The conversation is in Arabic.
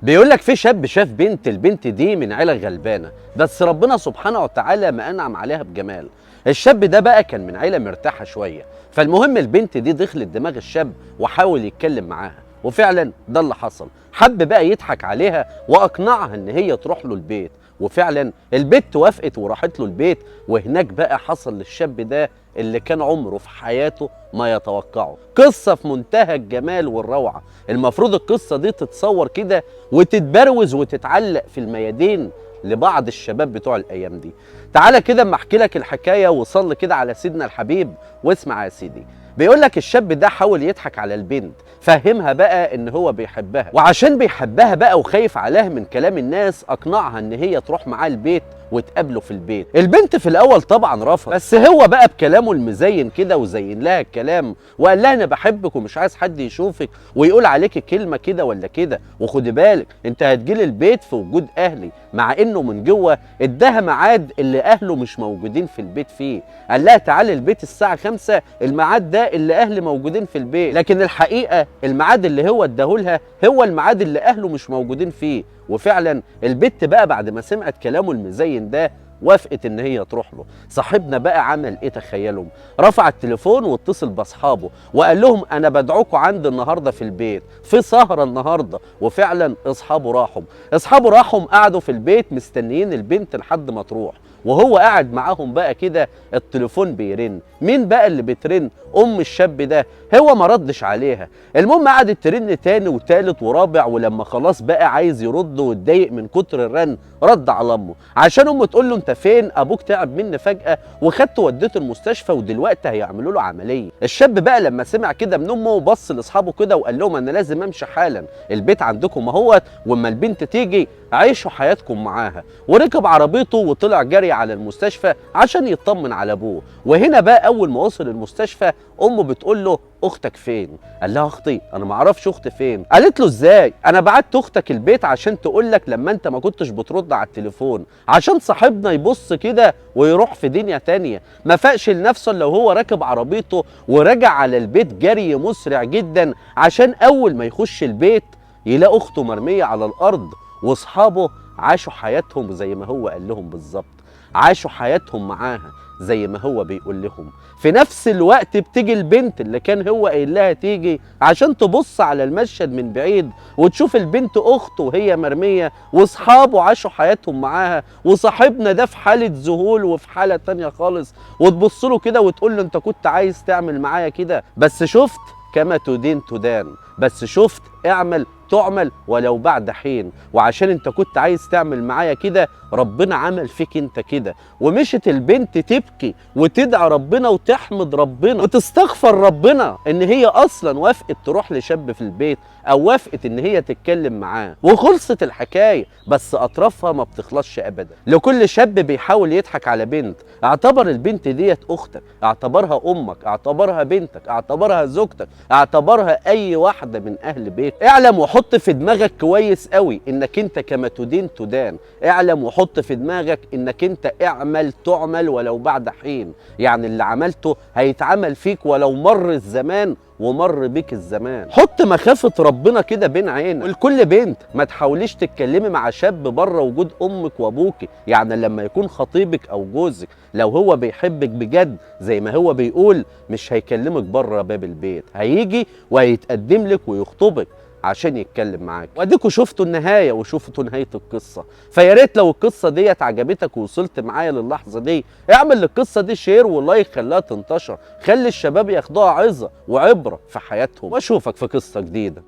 بيقول لك في شاب شاف بنت، البنت دي من عيله غلبانه، بس ربنا سبحانه وتعالى ما انعم عليها بجمال. الشاب ده بقى كان من عيله مرتاحه شويه، فالمهم البنت دي دخلت دماغ الشاب وحاول يتكلم معاها، وفعلا ده اللي حصل. حب بقى يضحك عليها واقنعها ان هي تروح له البيت، وفعلا البت وافقت وراحت له البيت. وهناك بقى حصل للشاب ده اللي كان عمره في حياته ما يتوقعه. قصة في منتهى الجمال والروعة. المفروض القصة دي تتصور كده وتتبروز وتتعلق في الميادين لبعض الشباب بتوع الأيام دي. تعالى كده اما احكي لك الحكاية وصل كده على سيدنا الحبيب واسمع يا سيدي. بيقول لك الشاب ده حاول يضحك على البنت، فهمها بقى ان هو بيحبها، وعشان بيحبها بقى وخايف عليها من كلام الناس اقنعها ان هي تروح معاه البيت وتقابله في البيت. البنت في الاول طبعا رفض، بس هو بقى بكلامه المزين كده وزين لها الكلام وقال لها انا بحبك ومش عايز حد يشوفك ويقول عليك كلمه كده ولا كده، وخدي بالك انت هتجيلي البيت في وجود اهلي، مع انه من جوه اداها ميعاد اللي اهله مش موجودين في البيت فيه. قال لها تعالي البيت الساعه 5، الميعاد ده اللي اهلي موجودين في البيت، لكن الحقيقه الميعاد اللي هو اداهولها هو الميعاد اللي اهله مش موجودين فيه. وفعلا البت بقى بعد ما سمعت كلامه المزين ده وافقت ان هي تروح له. صاحبنا بقى عمل ايه تخيلوا؟ رفع التليفون واتصل باصحابه وقال لهم انا بدعوكم عندي النهارده في البيت في سهره النهارده. وفعلا اصحابه راحوا قعدوا في البيت مستنيين البنت لحد ما تروح، وهو قاعد معاهم بقى كده التليفون بيرن. مين بقى اللي بترن؟ ام الشاب ده. هو ما ردش عليها. المهم قعدت ترن تاني وتالت ورابع، ولما خلاص بقى عايز يرد واتضايق من كتر الرن رد على امه، عشان امه تقول له انت فين؟ ابوك تعب مني فجاه وخدته وديته المستشفى ودلوقتي هيعملوا له عمليه. الشاب بقى لما سمع كده من امه وبص لاصحابه كده وقال لهم انا لازم امشي حالا، البيت عندكم اهوت، واما البنت تيجي عيشوا حياتكم معاها. وركب عربيته وطلع جري على المستشفى عشان يطمن على ابوه. وهنا بقى اول ما وصل المستشفى امه بتقول له اختك فين؟ قال لها اختي؟ انا ما اعرفش اختي فين. قالت له ازاي؟ انا بعت اختك البيت عشان تقول لك لما انت ما كنتش بترد على التليفون، عشان صاحبنا يبص كده ويروح في دنيا تانية. ما فاقش لنفسه لو هو راكب عربيته ورجع على البيت جري مسرع جدا عشان اول ما يخش البيت يلاقي اخته مرميه على الارض. واصحابه عاشوا حياتهم زي ما هو قال لهم بالظبط، عاشوا حياتهم معاها زي ما هو بيقول لهم. في نفس الوقت بتيجي البنت اللي كان هو قايل لها تيجي عشان تبص على المشهد من بعيد وتشوف البنت اخته وهي مرميه، واصحابه عاشوا حياتهم معاها، وصاحبنا ده في حاله ذهول وفي حاله تانيه خالص، وتبص له كده وتقول له انت كنت عايز تعمل معايا كده، بس شفت كما تدين تدان، بس شفت اعمل تعمل ولو بعد حين، وعشان انت كنت عايز تعمل معايا كده ربنا عمل فيك انت كده. ومشت البنت تبكي وتدعي ربنا وتحمد ربنا وتستغفر ربنا ان هي اصلا وافقت تروح لشاب في البيت او وافقت ان هي تتكلم معاه، وخلصت الحكايه. بس اطرافها ما بتخلصش ابدا. لكل شاب بيحاول يضحك على بنت، اعتبر البنت ديت اختك، اعتبرها امك، اعتبرها بنتك، اعتبرها زوجتك، اعتبرها اي واحده من اهل بيت. اعلم وحط في دماغك كويس قوي انك انت كما تدين تدان. اعلم وحط في دماغك انك انت اعمل تعمل ولو بعد حين، يعني اللي عملته هيتعمل فيك ولو مر الزمان ومر بيك الزمان. حط مخافة ربنا كده بين عينك. ولكل بنت ما تحاوليش تتكلمي مع شاب بره وجود امك وابوك، يعني لما يكون خطيبك او جوزك لو هو بيحبك بجد زي ما هو بيقول مش هيكلمك بره باب البيت، هيجي وهيتقدم لك ويخطبك عشان يتكلم معاك. واديكوا شفتوا النهايه وشفتوا نهايه القصه. فيا ريت لو القصه ديت عجبتك ووصلت معايا للحظه دي اعمل للقصه دي شير ولايك، خليها تنتشر، خلي الشباب ياخدوها عظه وعبره في حياتهم. واشوفك في قصه جديده.